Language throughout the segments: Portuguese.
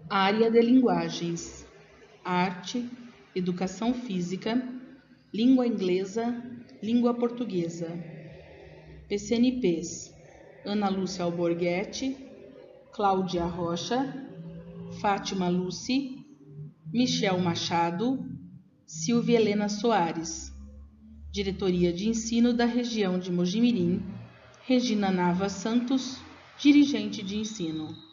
Área de linguagens: arte, educação física, língua inglesa, língua portuguesa. PCNPs: Ana Lúcia Alborguete, Cláudia Rocha, Fátima Lucy, Michel Machado, Silvia Helena Soares. Diretoria de Ensino da Região de Mojimirim, Regina Nava Santos, dirigente de ensino.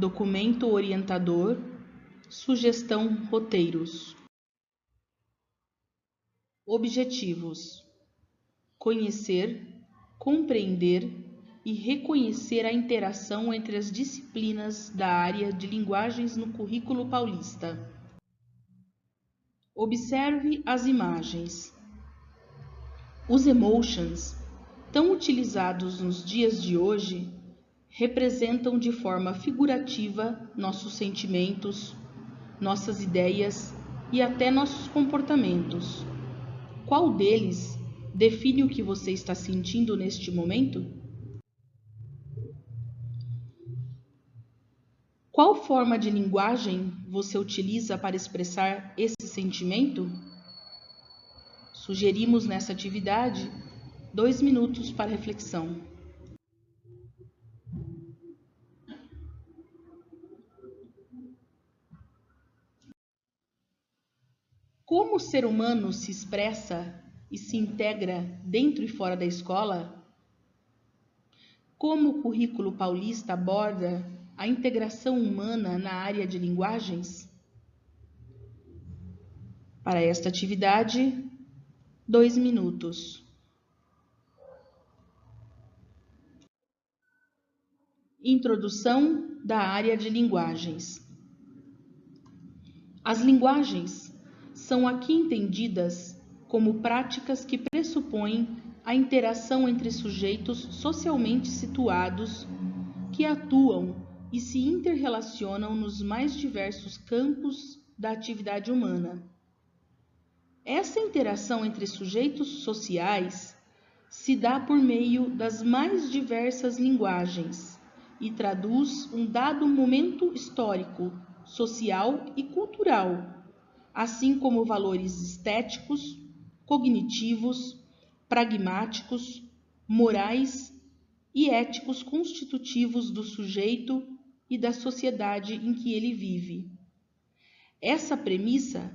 Documento orientador, sugestão roteiros. Objetivos: conhecer, compreender e reconhecer a interação entre as disciplinas da área de linguagens no currículo paulista. Observe as imagens. Os emotions, tão utilizados nos dias de hoje, representam de forma figurativa nossos sentimentos, nossas ideias e até nossos comportamentos. Qual deles define o que você está sentindo neste momento? Qual forma de linguagem você utiliza para expressar esse sentimento? Sugerimos nessa atividade 2 minutos para reflexão. Como o ser humano se expressa e se integra dentro e fora da escola? Como o currículo paulista aborda a integração humana na área de linguagens? Para esta atividade, 2 minutos. Introdução da área de linguagens. As linguagens são aqui entendidas como práticas que pressupõem a interação entre sujeitos socialmente situados que atuam e se interrelacionam nos mais diversos campos da atividade humana. Essa interação entre sujeitos sociais se dá por meio das mais diversas linguagens e traduz um dado momento histórico, social e cultural, assim como valores estéticos, cognitivos, pragmáticos, morais e éticos constitutivos do sujeito e da sociedade em que ele vive. Essa premissa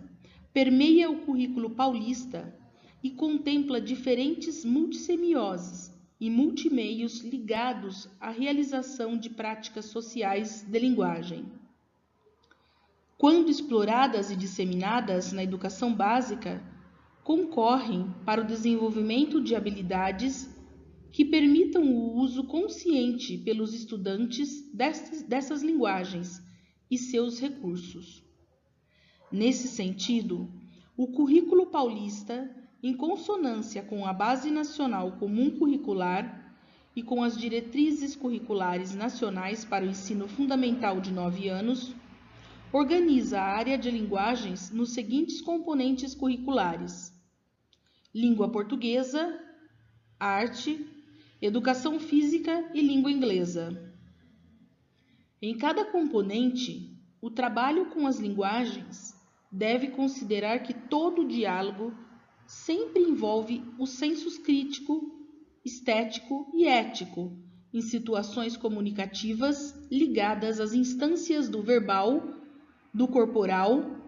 permeia o currículo paulista e contempla diferentes multissemioses e multimeios ligados à realização de práticas sociais de linguagem. Quando exploradas e disseminadas na educação básica, concorrem para o desenvolvimento de habilidades que permitam o uso consciente pelos estudantes dessas linguagens e seus recursos. Nesse sentido, o currículo paulista, em consonância com a Base Nacional Comum Curricular e com as diretrizes curriculares nacionais para o ensino fundamental de 9 anos, organiza a área de linguagens nos seguintes componentes curriculares: língua portuguesa, arte, educação física e língua inglesa. Em cada componente, o trabalho com as linguagens deve considerar que todo diálogo sempre envolve os sensos crítico, estético e ético em situações comunicativas ligadas às instâncias do verbal, do corporal,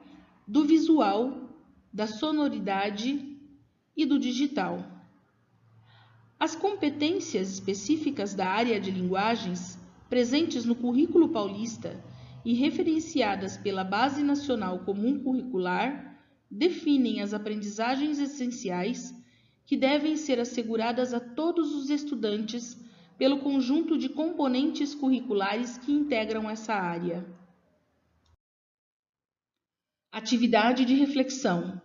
do visual, da sonoridade e do digital. As competências específicas da área de linguagens presentes no currículo paulista e referenciadas pela Base Nacional Comum Curricular definem as aprendizagens essenciais que devem ser asseguradas a todos os estudantes pelo conjunto de componentes curriculares que integram essa área. Atividade de reflexão.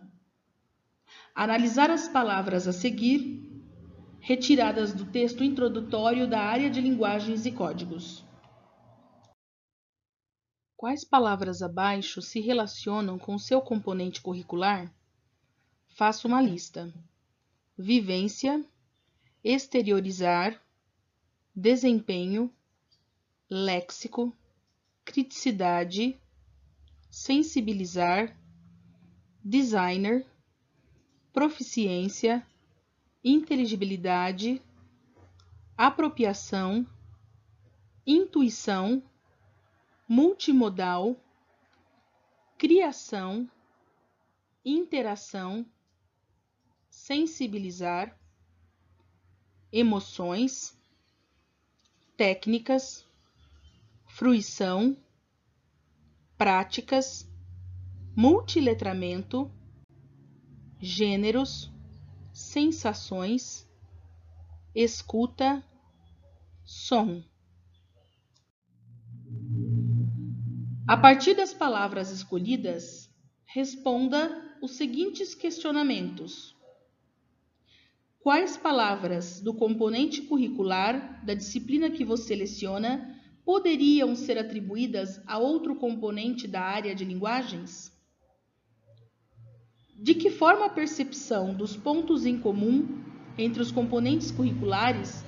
Analisar as palavras a seguir, retiradas do texto introdutório da área de linguagens e códigos. Quais palavras abaixo se relacionam com seu componente curricular? Faça uma lista: vivência, exteriorizar, desempenho, léxico, criticidade, sensibilizar, designer, proficiência, inteligibilidade, apropriação, intuição, multimodal, criação, interação, sensibilizar, emoções, técnicas, fruição, práticas, multiletramento, gêneros, sensações, escuta, som. A partir das palavras escolhidas, responda os seguintes questionamentos: quais palavras do componente curricular da disciplina que você seleciona poderiam ser atribuídas a outro componente da área de linguagens? De que forma a percepção dos pontos em comum entre os componentes curriculares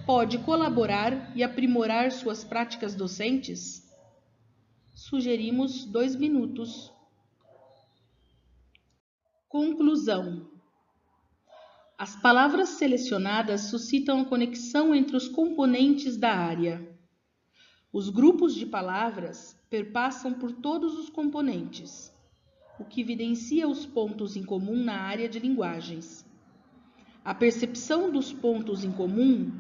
pode colaborar e aprimorar suas práticas docentes? Sugerimos 2 minutos. Conclusão. As palavras selecionadas suscitam a conexão entre os componentes da área. Os grupos de palavras perpassam por todos os componentes, o que evidencia os pontos em comum na área de linguagens. A percepção dos pontos em comum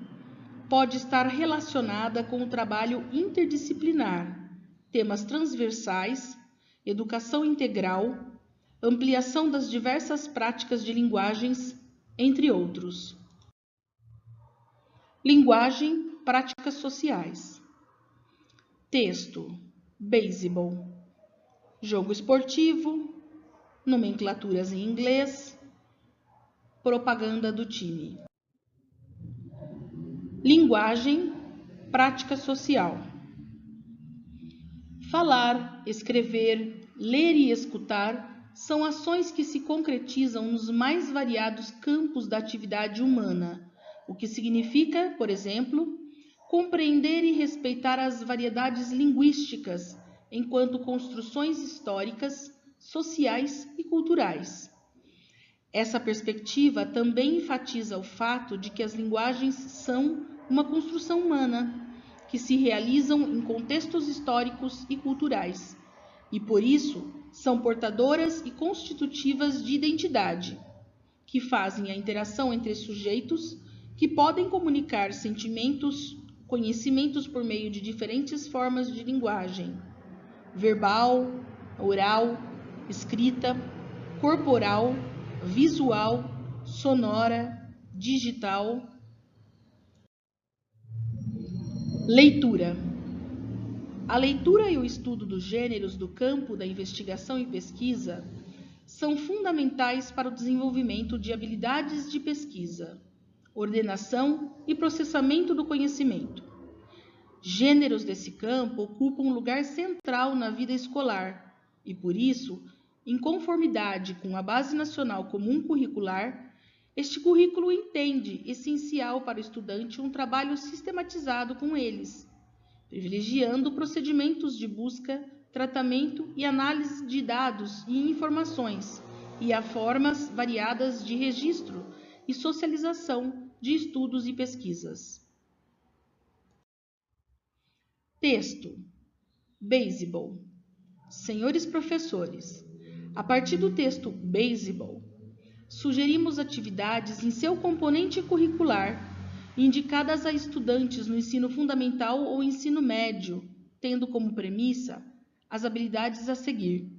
pode estar relacionada com o trabalho interdisciplinar, temas transversais, educação integral, ampliação das diversas práticas de linguagens, entre outros. Linguagem, práticas sociais. Texto, beisebol, jogo esportivo, nomenclaturas em inglês, propaganda do time. Linguagem, prática social. Falar, escrever, ler e escutar são ações que se concretizam nos mais variados campos da atividade humana, o que significa, por exemplo, compreender e respeitar as variedades linguísticas enquanto construções históricas, sociais e culturais. Essa perspectiva também enfatiza o fato de que as linguagens são uma construção humana, que se realizam em contextos históricos e culturais, e por isso são portadoras e constitutivas de identidade, que fazem a interação entre sujeitos que podem comunicar sentimentos, conhecimentos por meio de diferentes formas de linguagem: verbal, oral, escrita, corporal, visual, sonora, digital. Leitura. A leitura e o estudo dos gêneros do campo da investigação e pesquisa são fundamentais para o desenvolvimento de habilidades de pesquisa, ordenação e processamento do conhecimento. Gêneros desse campo ocupam um lugar central na vida escolar e, por isso, em conformidade com a Base Nacional Comum Curricular, este currículo entende essencial para o estudante um trabalho sistematizado com eles, privilegiando procedimentos de busca, tratamento e análise de dados e informações, e a formas variadas de registro e socialização de estudos e pesquisas. Texto. Beisebol. Senhores professores, a partir do texto beisebol, sugerimos atividades em seu componente curricular, indicadas a estudantes no ensino fundamental ou ensino médio, tendo como premissa as habilidades a seguir.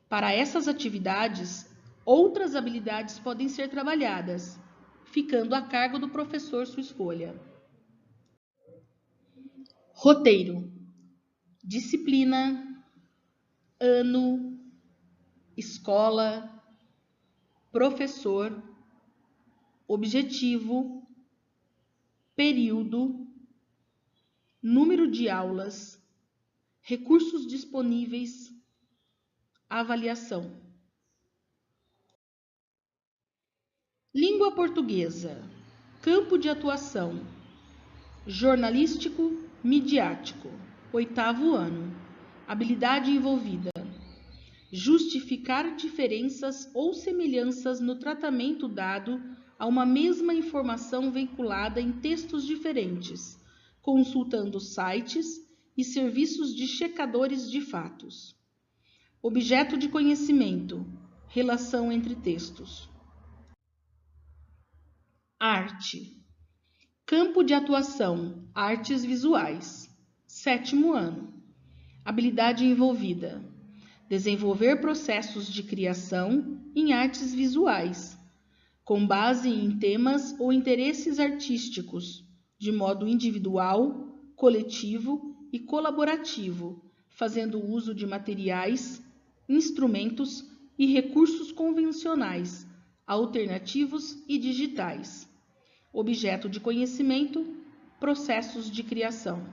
Para essas atividades, outras habilidades podem ser trabalhadas, ficando a cargo do professor sua escolha. Roteiro. Disciplina, ano, escola, professor, objetivo, período, número de aulas, recursos disponíveis, avaliação. Língua portuguesa, campo de atuação, jornalístico, midiático, 8º ano, habilidade envolvida, justificar diferenças ou semelhanças no tratamento dado a uma mesma informação veiculada em textos diferentes, consultando sites e serviços de checadores de fatos. Objeto de conhecimento, relação entre textos. Arte. Campo de atuação, artes visuais. 7º ano. Habilidade envolvida. Desenvolver processos de criação em artes visuais, com base em temas ou interesses artísticos, de modo individual, coletivo e colaborativo, fazendo uso de materiais, instrumentos e recursos convencionais, alternativos e digitais. Objeto de conhecimento, processos de criação.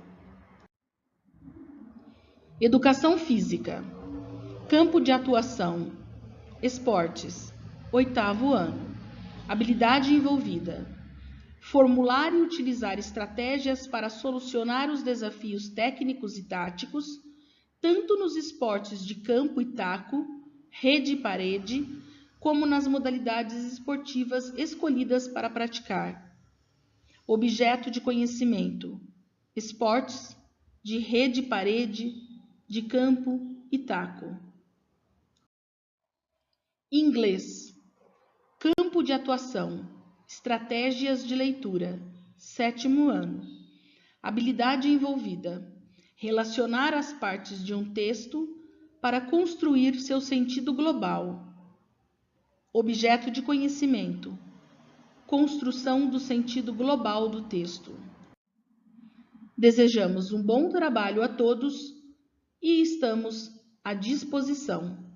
Educação física. Campo de atuação, esportes, 8º ano. Habilidade envolvida. Formular e utilizar estratégias para solucionar os desafios técnicos e táticos, tanto nos esportes de campo e taco, rede e parede, como nas modalidades esportivas escolhidas para praticar. Objeto de conhecimento: esportes de rede-parede, de campo e taco. Inglês. Campo de atuação: estratégias de leitura, 7º ano. Habilidade envolvida: relacionar as partes de um texto para construir seu sentido global. Objeto de conhecimento: construção do sentido global do texto. Desejamos um bom trabalho a todos e estamos à disposição.